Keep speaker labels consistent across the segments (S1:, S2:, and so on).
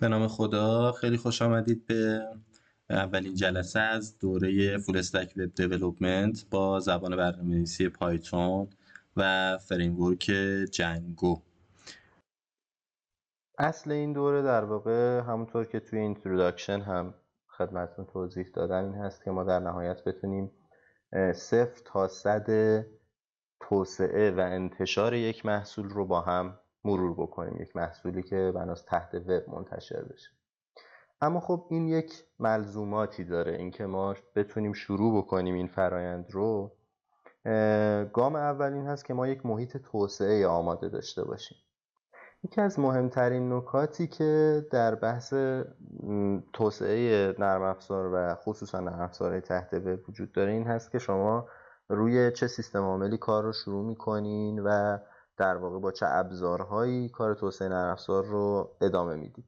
S1: به نام خدا، خیلی خوش آمدید به اولین جلسه از دوره فول استک وب دیولپمنت با زبان برنامه‌نویسی پایتون و فریمورک جنگو.
S2: اصل این دوره در واقع همونطور که توی اینتروداکشن هم خدمتتون توضیح دادم این هست که ما در نهایت بتونیم 0 تا 100 توسعه و انتشار یک محصول رو با هم مرور بکنیم، یک محصولی که بناست تحت وب منتشر بشه. اما خب این یک ملزوماتی داره، اینکه ما بتونیم شروع بکنیم این فرایند رو. گام اول این هست که ما یک محیط توسعه آماده داشته باشیم. یکی از مهمترین نکاتی که در بحث توسعه نرم افزار و خصوصا نرم افزارهای تحت وب وجود داره این هست که شما روی چه سیستم عاملی کار رو شروع میکنین و در واقع با چه ابزارهایی کار توسعه نرم افزار رو ادامه میدید.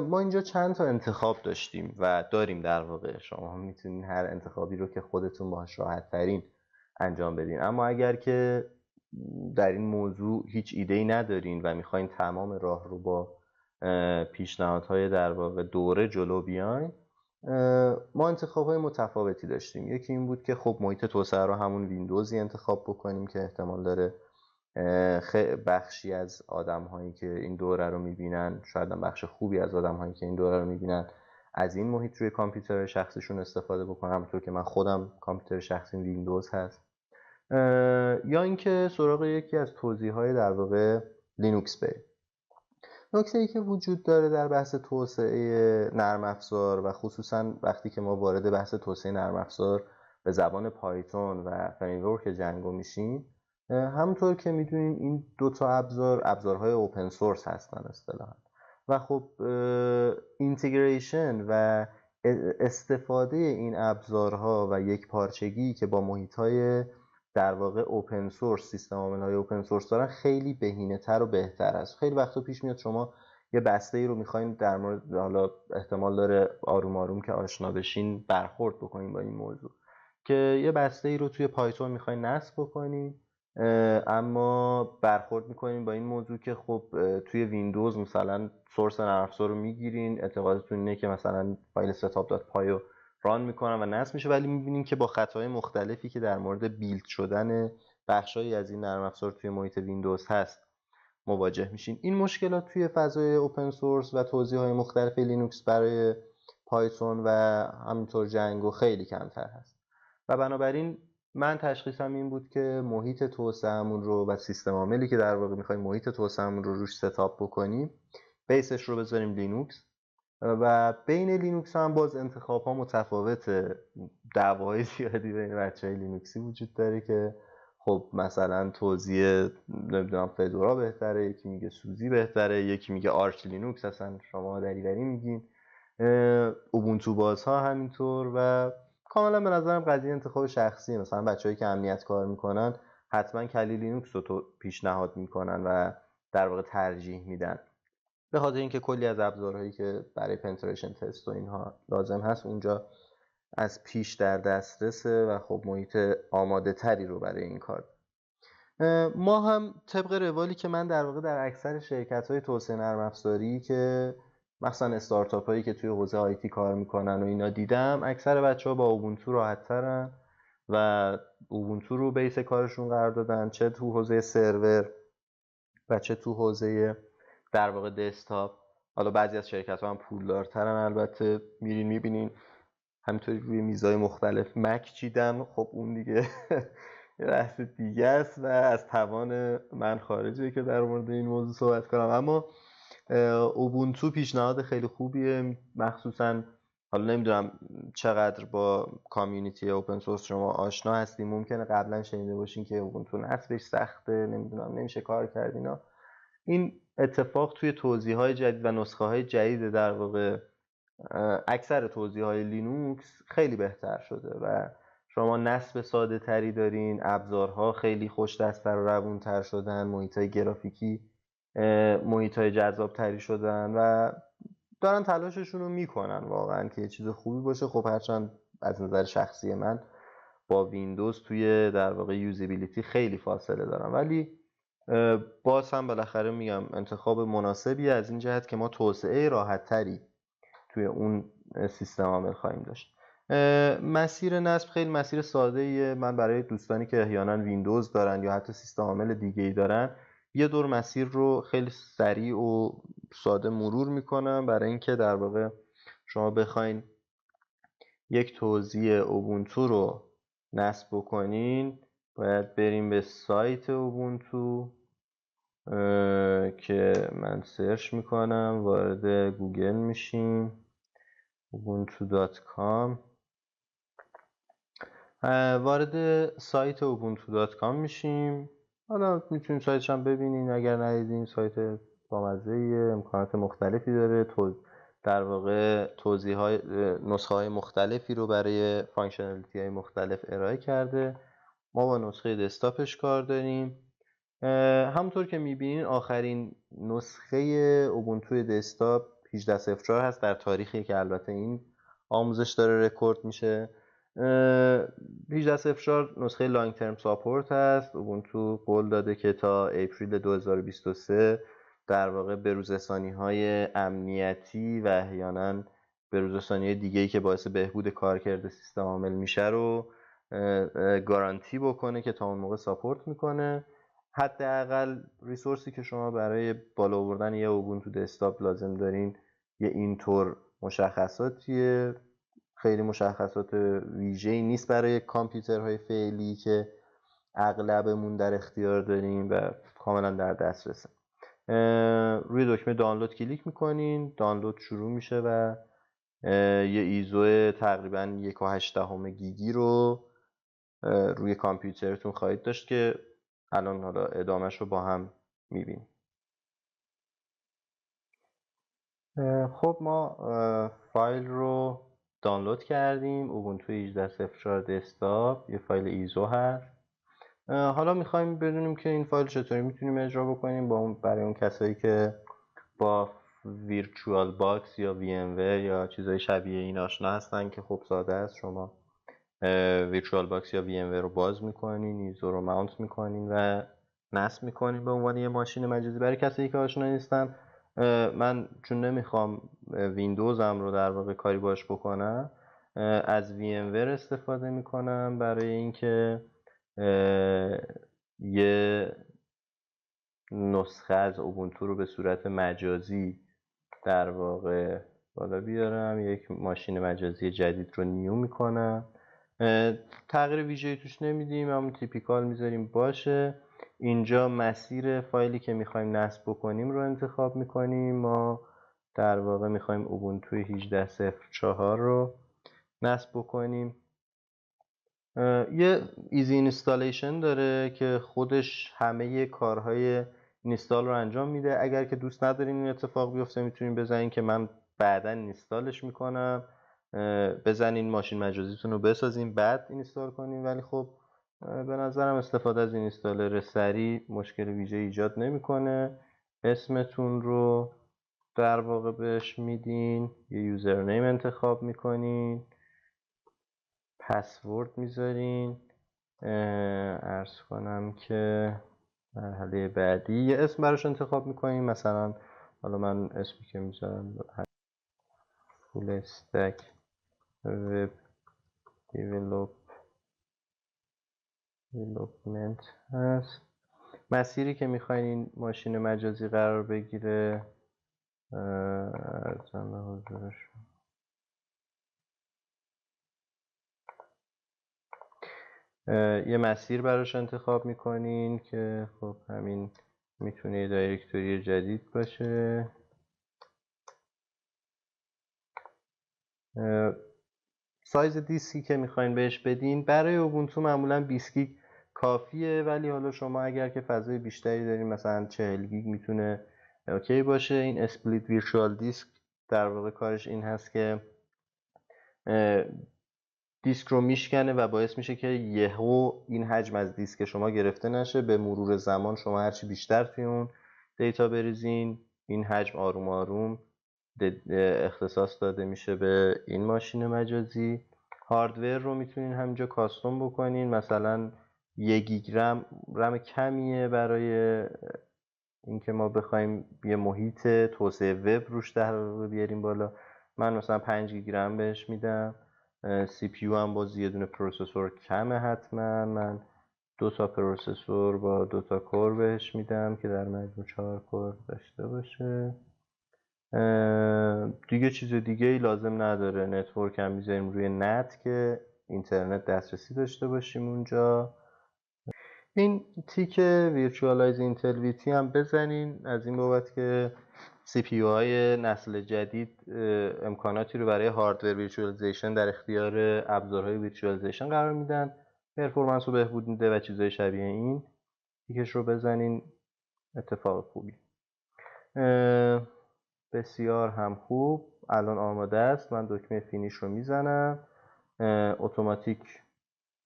S2: ما اینجا چند تا انتخاب داشتیم و داریم. در واقع شما میتونین هر انتخابی رو که خودتون باهاش راحت ترین انجام بدین، اما اگر که در این موضوع هیچ ایده‌ای ندارین و میخواین تمام راه رو با پیشنهادهای در واقع دوره جلو بیاین، ما انتخاب‌های متفاوتی داشتیم. یکی این بود که خب محیط توسعه رو همون ویندوزی انتخاب بکنیم که احتمال داره بخشی از آدم‌هایی که این دوره رو می‌بینن، شاید هم بخش خوبی از آدم‌هایی که این دوره رو می‌بینن، از این محیط روی کامپیوتر شخصیشون استفاده بکنن، همونطور که من خودم کامپیوتر شخصیم ویندوز هست. یا اینکه سراغ یکی از توضیح‌های در واقع لینوکس بریم. نکته‌ای که وجود داره در بحث توسعه نرم افزار و خصوصا وقتی که ما وارد بحث توسعه نرم افزار به زبان پایتون و فریمورک جنگو میشیم، همونطور که میدونین این دو تا ابزارهای اوپن سورس هستن اصطلاحاً و خب اینتگریشن و استفاده این ابزارها و یک پارچگی که با محیط‌های در واقع اوپن سورس، سیستم عامل‌های اوپن سورس دارن، خیلی بهینه‌تر و بهتر است. خیلی وقتا پیش میاد شما یه بسته‌ای رو می‌خواید در مورد، حالا احتمال داره آروم آروم که آشنا بشین برخورد بکنین با این موضوع، که یه بسته‌ای رو توی پایتون می‌خواید نصب بکنین، اما برخورد می‌کنین با این موضوع که خب توی ویندوز مثلا سورس نرم افزار رو می‌گیرین، اعتقادتون اینه که مثلا فایل setup.py رو ران میکنن و نصب میشه، ولی میبینیم که با خطاهای مختلفی که در مورد بیلد شدن بخشایی از این نرم افزار توی محیط ویندوز هست مواجه میشین. این مشکلات توی فضای اوپن سورس و توضیح‌های مختلف لینوکس برای پایتون و همینطور جنگو خیلی کمتر هست و بنابراین من تشخیصم این بود که محیط توسعه‌مون رو و سیستم عاملی که در واقع می‌خوایم محیط توسعه‌مون رو روش ستاپ بکنیم، بیسش رو بذاریم لینوکس. و بین لینوکس هم باز انتخاب ها متفاوته. دعواهای زیادی بین بچهای لینوکسی وجود داره که خب مثلا توزیع نمیدونم فدورا بهتره، یکی میگه سوزی بهتره، یکی میگه آرچ لینوکس، اصلا شما دریوری میگین. اوبونتو باز ها همینطور و کاملا به نظرم قضیه انتخاب شخصیه. مثلا بچه‌هایی که امنیت کار میکنن حتما کلی لینوکس رو پیشنهاد میکنن و در واقع ترجیح میدن، به خاطر اینکه کلی از ابزارهایی که برای پنتریشن تست و اینها لازم هست اونجا از پیش در دسترسه و خب محیط آماده تری رو برای این کار. ما هم طبق روالی که من در واقع در اکثر شرکت‌های توسعه نرم افزاری که مثلا استارتاپ هایی که توی حوزه آیتی کار میکنن و اینا دیدم، اکثر بچه‌ها با اوبونتو راحت ترن و اوبونتو رو بیس کارشون قرار دادن، چه تو حوزه سرور و چه تو حوزه در واقع دسکتاپ. حالا بعضی از شرکت ها هم پولدارترن، البته میرین میبینین همینطوری روی میزای مختلف مک چیدن، خب اون دیگه یه بحث دیگه است و از توان من خارجه که در مورد این موضوع صحبت کنم. اما اوبونتو پیشنهاد خیلی خوبیه، مخصوصا حالا نمیدونم چقدر با کامیونیتی اوپن سورس شما آشنا هستیم، ممکنه قبلا شنیده باشین که اوبونتو نصبش سخته، نمیدونم نمیشه کار کرد اینا. این اتفاق توی توضیح‌های جدید و نسخه‌های جدید در واقع اکثر توضیح‌های لینوکس خیلی بهتر شده و شما نصب ساده تری دارین، ابزارها خیلی خوش دست‌تر و روون‌تر شدن، محیط‌های گرافیکی محیط‌های جذاب تری شدن و دارن تلاششون رو میکنن واقعا که یه چیز خوبی باشه. خب هرچند از نظر شخصی من با ویندوز توی در واقع یوزیبیلیتی خیلی فاصله دارم، ولی باز هم بالاخره میگم انتخاب مناسبی از این جهت که ما توسعه راحت تری توی اون سیستم عامل خواهیم داشت. مسیر نصب خیلی مسیر ساده ایه. من برای دوستانی که احیانا ویندوز دارن یا حتی سیستم عامل دیگه ای دارن یه دور مسیر رو خیلی سریع و ساده مرور میکنم برای اینکه در واقع شما بخواین یک توزیع اوبونتو رو نصب بکنین باید بریم به سایت اوبونتو که من سرچ میکنم، وارد گوگل میشیم ubuntu.com، وارد سایت ubuntu.com میشیم. حالا میتونید سایتش هم ببینین اگر ندیدین، سایت بامزه‌ایه، امکانات مختلفی داره، در واقع نسخه های مختلفی رو برای فانکشنالیتی های مختلف ارائه کرده. ما با نسخه دسکتاپش کار داریم. همونطور که میبینین آخرین نسخه اوبونتو دسکتاپ 18.04 هست در تاریخی که البته این آموزش داره رکورد میشه. 18.04 نسخه لانگ ترم ساپورت هست. اوبونتو قول داده که تا اپریل 2023 در واقع بروزرسانی های امنیتی و احیانا بروزرسانی های دیگه‌ای که باعث بهبود کارکرد سیستم عامل میشه رو گارانتی بکنه که تا اون موقع ساپورت میکنه. حداقل ریسورسی که شما برای بالا آوردن یه اوبونتو دسکتاپ لازم دارین یه اینطور مشخصاتیه. خیلی مشخصات ویژه‌ای نیست برای کامپیوترهای فعلی که اغلبمون در اختیار داریم و کاملا در دسترسه. روی دکمه دانلود کلیک میکنین، دانلود شروع میشه و یه ایزو تقریبا 1.8 گیگی رو روی کامپیوترتون خواهید داشت که الان حالا ادامهش رو با هم میبینیم. خب ما فایل رو دانلود کردیم، اوبونتو 18.04 دسکتاپ، یه فایل ایزو هست. حالا میخوایم بدونیم که این فایل چطوری میتونیم اجرا بکنیم برای اون کسایی که با ویرچوال باکس یا وی ام ور یا چیزای شبیه این آشنا هستن که خب ساده است. شما ویرچوال باکس یا وی ام ور رو باز میکنین، ایزو رو ماونت میکنین و نصب میکنین به عنوان یه ماشین مجازی. برای کسایی که آشنا نیستن، من چون نمیخوام ویندوزم رو در واقع کاری باش بکنم، از وی ام ور استفاده میکنم برای اینکه یه نسخه از اوبونتو رو به صورت مجازی در واقع بالا بیارم، یک ماشین مجازی جدید رو نیو میکنم. تغییر ویژه‌ای توش نمیدیم، همون تیپیکال میذاریم باشه. اینجا مسیر فایلی که میخوایم نصب بکنیم رو انتخاب میکنیم. ما در واقع میخوایم اوبونتو 18.04 رو نصب بکنیم. یه ایزی اینستالیشن داره که خودش همه کارهای اینستال رو انجام میده. اگر که دوست ندارین این اتفاق بیفته میتونین بزنین که من بعدا اینستالش میکنم، بزنین ماشین مجازیتون رو بسازین بعد اینستال کنین. ولی خب به نظرم استفاده از اینستالر سریع مشکل ویژه ایجاد نمیکنه. اسمتون رو در واقع بهش میدین، یه یوزرنیم انتخاب میکنین، پسورد میذارین. عرض کنم که مرحله بعدی یه اسم براش انتخاب میکنین. مثلا حالا من اسمی که میذارم فول استک وب دیولپمنت هست. مسیری که میخواین این ماشین مجازی قرار بگیره ارزم به حضور شما یه مسیر براش انتخاب میکنین که خب همین میتونه یه دایرکتوری جدید باشه. سایز دیسکی که میخواین بهش بدین برای اوبونتو معمولا 20 گیگ کافیه، ولی حالا شما اگر که فضای بیشتری دارین مثلا 40 گیگ میتونه اوکی باشه. این اسپلیت ویرچوال دیسک در واقع کارش این هست که دیسک رو میشکنه و باعث میشه که یهو این حجم از دیسک شما گرفته نشه. به مرور زمان شما هرچی بیشتر توی اون دیتا بریزین این حجم آروم آروم اختصاص داده میشه به این ماشین مجازی. هاردور رو میتونین همینجا کاستوم بکنین. مثلا 1 گیگ رم کمیه برای اینکه ما بخوایم یه محیط توسعه وب روش در واقع بیاریم بالا. من مثلا 5 گیگ رم بهش میدم. سی پی یو هم باز یه دونه پروسسور کمه، حتما من 2 تا پروسسور با 2 تا کور بهش میدم که در مجموع 4 کور داشته باشه. دیگه چیز دیگه ای لازم نداره. نتورک هم میذاریم روی نت که اینترنت دسترسی داشته باشیم اونجا. این تیک ویرچوالایز اینتل ویتی هم بزنین از این بابت که سی پی های نسل جدید امکاناتی رو برای هاردور ویرچوالایزیشن در اختیار ابزارهای ویرچوالایزیشن قرار میدن، پرفورمنس رو بهبود میده و چیزهای شبیه این. تیکش رو بزنین، اتفاق خوبی. بسیار هم خوب، الان آماده است. من دکمه فینیش رو میزنم، اتوماتیک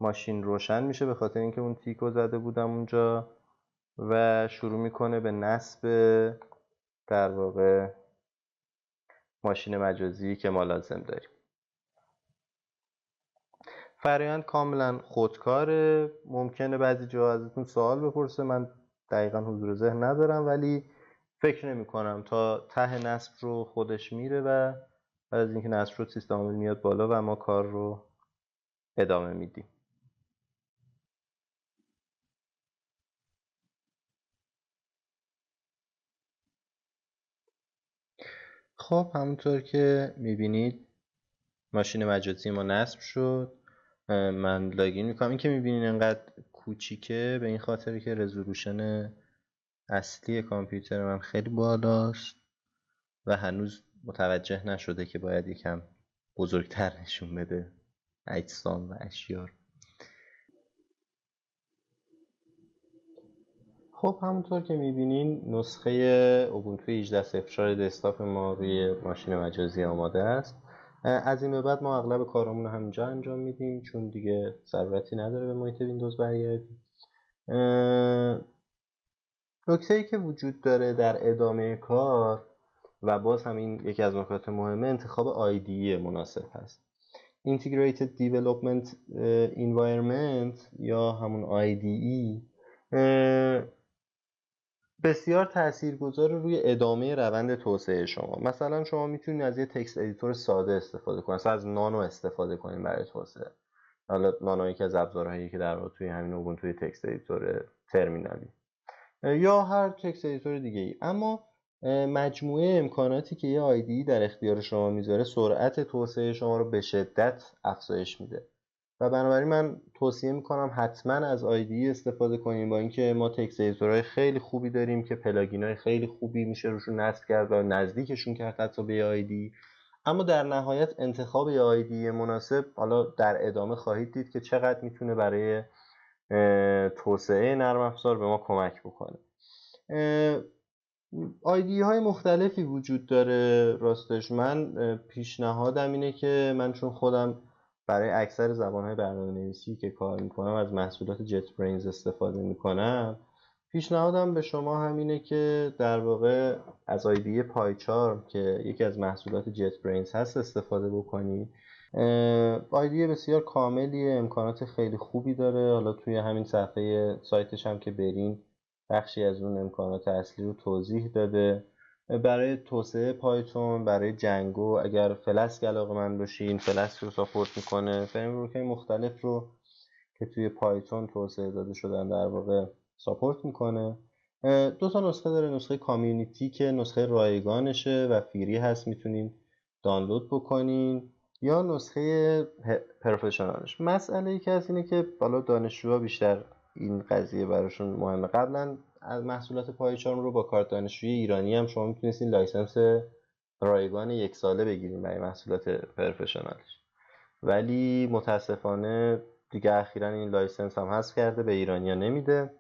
S2: ماشین روشن میشه به خاطر اینکه اون تیک رو زده بودم اونجا و شروع میکنه به نصب در واقع ماشین مجازی که ما لازم داریم. فرآیند کاملا خودکاره. ممکنه بعضی جا ازتون سوال بپرسه، من دقیقا حضور ذهن ندارم ولی فکر نمی کنم تا ته نصب رو خودش میره و بعد از اینکه نصب رو سیستم عامل میاد بالا و ما کار رو ادامه میدیم. خب همونطور که میبینید ماشین مجازی ما نصب شد. من لاگین میکنم. این که میبینید انقدر کوچیکه به این خاطره که رزولوشن اصلی کامپیوتر من خیلی بالاست و هنوز متوجه نشده که باید یکم بزرگتر نشون بده اجسام و اشیاء. خب همونطور که میبینین نسخه اوبونتو 18.04 دسکتاپ ما روی ماشین مجازی آماده است. از این به بعد ما اغلب کارامون رو همینجا انجام میدیم چون دیگه ضرورتی نداره به محیط ویندوز برگردیم. نکته‌ای که وجود داره در ادامه کار و باز همین یکی از نکات مهمه، انتخاب IDE مناسب هست. Integrated Development Environment یا همون IDE بسیار تاثیرگذار روی ادامه روند توسعه شما. مثلا شما میتونید از یه تکست ادیتور ساده استفاده کنید، مثلا از نانو استفاده کنید برای توسعه. حالا نانو یکی از ابزارهایی که در واقع توی همین اوبونتو تکست ادیتور ترمینالی یا هر تکست ادیتور دیگه ای. اما مجموعه امکاناتی که یه IDE در اختیار شما میذاره سرعت توسعه شما رو به شدت افزایش میده و بنابراین من توصیه میکنم حتما از IDE استفاده کنیم. با اینکه ما تکست ادیتورهای خیلی خوبی داریم که پلاگینای خیلی خوبی میشه روشون نصب کرد و نزدیکشون کرد حتی به IDE، اما در نهایت انتخاب یه IDE مناسب حالا در ادامه خواهید دید که چقدر میتونه برای توسعه نرم افزار به ما کمک بکنه. IDE های مختلفی وجود داره. راستش من پیشنهادم اینه که من چون خودم برای اکثر زبانهای برنامه‌نویسی که کار میکنم از محصولات جت برینز استفاده میکنم، پیشنهادم به شما همینه که در واقع از IDE پایچارم که یکی از محصولات جت برینز هست استفاده بکنید. IDE بسیار کاملیه، امکانات خیلی خوبی داره. حالا توی همین صفحه سایتش هم که برین بخشی از اون امکانات اصلی رو توضیح داده. برای توسعه پایتون، برای جنگو اگر فلسک علاقه‌مند باشین فلسک رو ساپورت میکنه. فریمورک‌های مختلف رو که توی پایتون توسعه داده شدن در واقع ساپورت میکنه. 2 تا نسخه داره، نسخه کامیونیتی که نسخه رایگانشه و فری هست میتونین دانلود بکنین، یا نسخه پروفشنالش. مسئله ای که هست اینه که بالا دانشجوها بیشتر این قضیه براشون مهمه. قبلا از محصولات پایچارم رو با کارت دانشجوی ایرانی هم شما میتونستین لایسنس رایگان 1 ساله بگیرین برای محصولات پروفشنالش، ولی متاسفانه دیگه اخیرا این لایسنس هم حذف کرده، به ایرانیا نمیده.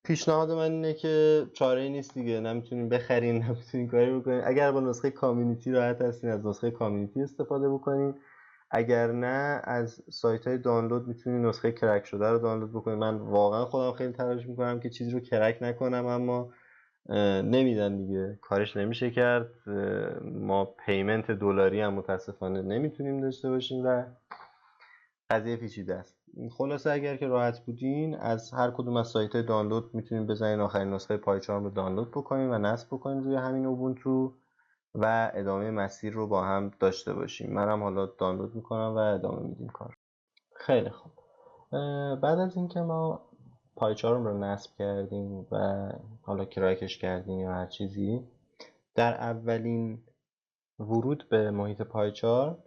S2: پیشنهاد من اینه که چاره‌ای نیست دیگه، نمیتونین بخرین نمیتونین کاری بکنین. اگر با نسخه کامیونیتی راحت هستین از نسخه کامیونیتی استفاده بکنین، اگر نه از سایت های دانلود میتونین نسخه کرک شده رو دانلود بکنین. من واقعا خودم خیلی تلاش میکنم که چیزی رو کرک نکنم اما نمیدن دیگه، کارش نمیشه کرد. ما پیمنت دلاری هم متاسفانه نمیتونیم داشته باشیم و قضیه پیچیده است. خلاصه اگر که راحت بودین از هر کدوم از سایت دانلود میتونین بزنین آخرین نسخه پایچارم رو دانلود بکنین و نصب بکنین روی همین اوبونتو و ادامه مسیر رو با هم داشته باشیم. منم حالا دانلود میکنم و ادامه میدیم کار. خیلی خوب. بعد از اینکه ما پایچارم رو نصب کردیم و حالا کرکش کردیم یا هر چیزی، در اولین ورود به محیط پایچار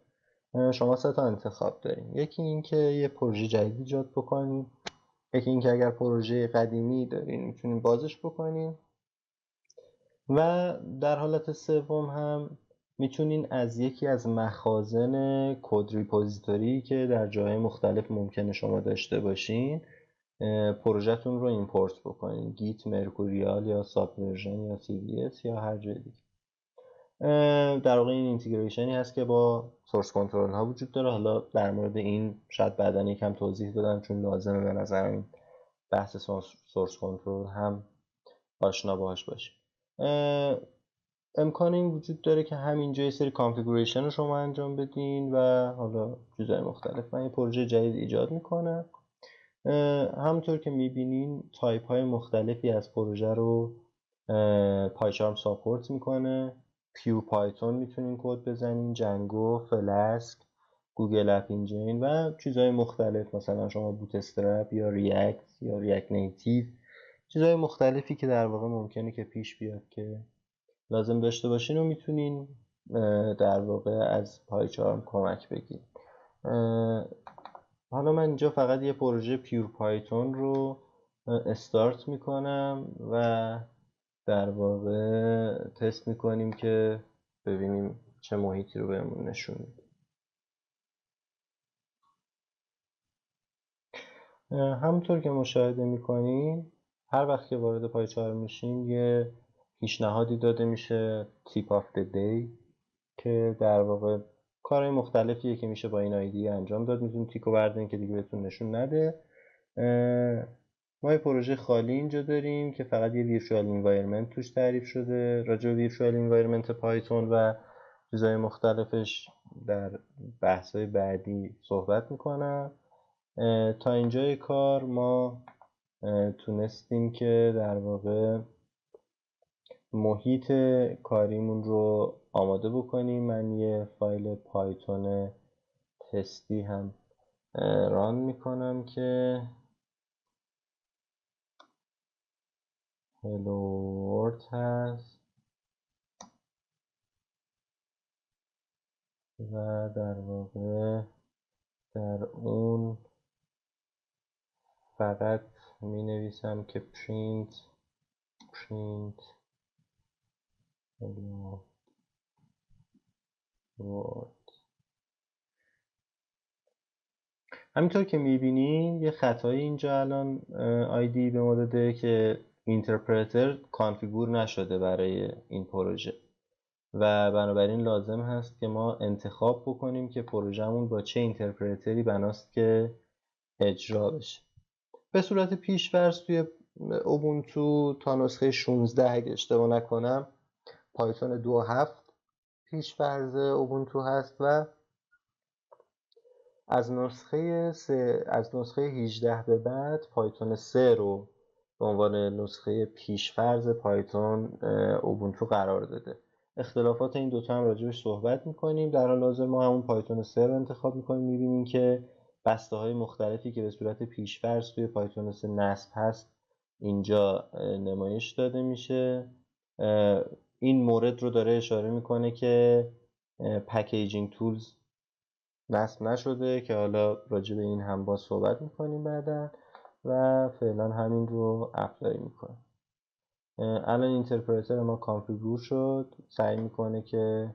S2: شما 3 تا انتخاب داریم. یکی اینکه یه پروژه جدید ایجاد بکنیم، یکی اینکه اگر پروژه قدیمی دارین میتونین بازش بکنین و در حالت سوم هم میتونین از یکی از مخازن کد ریپوزیتوری که در جای مختلف ممکنه شما داشته باشین پروژهتون رو ایمپورت بکنین، گیت، مرکوریال یا سابورژن یا CVS یا هر جای دیگه. در واقع این اینتگریشنی هست که با سورس کنترل ها وجود داره. حالا در مورد این شاید بعداً یکم توضیح بدم چون لازمه به نظرم این بحث سورس کنترل هم آشنا باهاش باشیم. امکان این وجود داره که همینجا یه سری کانفیگوریشن رو شما انجام بدین و حالا چیزهای مختلف. من یه پروژه جدید ایجاد میکنم. همونطور که میبینین تایپ های مختلفی از پروژه رو پایچارم ساپورت میکنه. پیور پایتون میتونین کد بزنین، جنگو، فلاسک، گوگل اپ انجین و چیزهای مختلف، مثلا شما بوت استرپ یا ریاکت یا ریاکت نیتیو، چیزهای مختلفی که در واقع ممکنه که پیش بیاد که لازم داشته باشین و میتونین در واقع از پایچارم کمک بگیرین. حالا من اینجا فقط یه پروژه پیور پایتون رو استارت میکنم و در واقع تست میکنیم که ببینیم چه محیطی رو بهمون نشون میده. همونطور که مشاهده میکنین هر وقت که وارد پایچار میشیم یه پیشنهادی داده میشه تیپ آف the day که در واقع کارهای مختلفیه که میشه با این آیدی انجام داد. میتونید تیکو بردارین که دیگه بهتون نشون نده. ما یه پروژه خالی اینجا داریم که فقط یه ویرچوال انوایرمنت توش تعریف شده. راجع به ویرچوال انوایرمنت پایتون و چیزهای مختلفش در بحث‌های بعدی صحبت میکنم. تا اینجای کار ما تونستیم که در واقع محیط کاریمون رو آماده بکنیم. من یه فایل پایتون تستی هم ران میکنم که hello world هست و در واقع در اون فقط می نویسم که print hello world. همینطور که میبینین یه خطایی اینجا الان آیدی به ما داده که اینترپرتر کانفیگور نشده برای این پروژه و بنابراین لازم هست که ما انتخاب بکنیم که پروژهمون با چه اینترپرتری بناست که اجرا بشه. به صورت پیش‌فرض توی اوبونتو تا نسخه 16 اگه اشتباه نکنم پایتون 2.7 پیش‌فرض اوبونتو هست و از نسخه 18 به بعد پایتون 3 رو به عنوان نسخه پیش‌فرض پایتون اوبونتو قرار داده. اختلافات این دوتا هم راجبش صحبت میکنیم. در حال حاضر ما همون پایتون 3 رو انتخاب میکنیم. میبینیم که بسته های مختلفی که به صورت پیش‌فرض توی پایتون 3 نصب هست اینجا نمایش داده میشه. این مورد رو داره اشاره میکنه که پکیجینگ تولز نصب نشده که حالا راجع به این هم با صحبت میکنیم بعدا و فعلا همین رو اپلای میکنیم. الان اینترپرتر ما کانفیگور شد، سعی میکنه که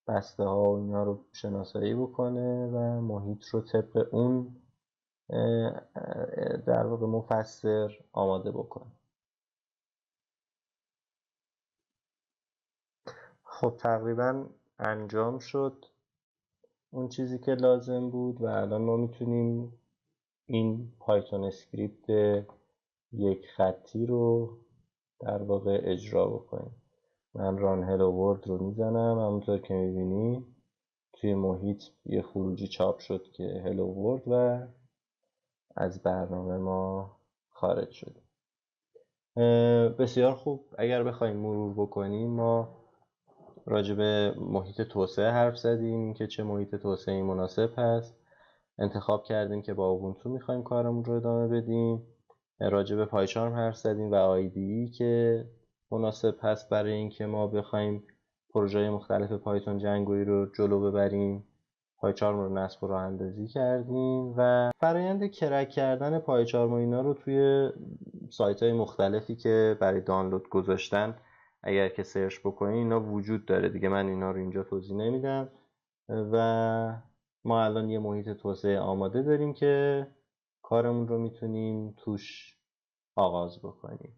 S2: بسته ها و اینا رو شناسایی بکنه و محیط رو طبق اون در واقع مفسر آماده بکنه. خب تقریبا انجام شد اون چیزی که لازم بود و الان ما میتونیم این پایتون اسکریپت یک خطی رو در واقع اجرا بکنیم. من ران هلو ورلد رو میزنم. همونطور که میبینیم توی محیط یه خروجی چاپ شد که هلو ورد و از برنامه ما خارج شد. بسیار خوب، اگر بخوایم مرور بکنیم ما راجع به محیط توسعه حرف زدیم که چه محیط توسعه‌ای مناسب هست، انتخاب کردیم که با اوبونتو میخوایم کارمون رو ادامه بدیم، راجع به پایچارم حرف زدیم و آیدی که مناسب هست برای اینکه ما بخوایم پروژه مختلف پایتون جنگویی رو جلو ببریم. پایچارم رو نصب و راه اندازی کردیم و فرآیند کرک کردن پایچارم و اینا رو توی سایت های مختلفی که برای دانلود گذاشتن اگر که سرچ بکنین اینا وجود داره دیگه، من اینا رو اینجا توضیح نمیدم. و ما الان یه محیط توسعه آماده داریم که کارمون رو میتونیم توش آغاز بکنیم.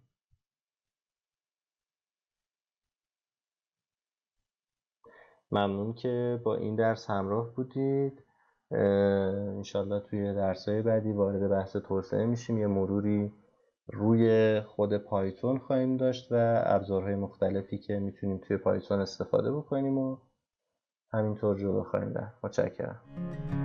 S2: ممنون که با این درس همراه بودید. انشالله توی درس‌های بعدی وارد بحث توسعه میشیم، یه مروری روی خود پایتون خواهیم داشت و ابزارهای مختلفی که میتونیم توی پایتون استفاده بکنیم و همینطور جلو خواهیم رفت. متشکرم.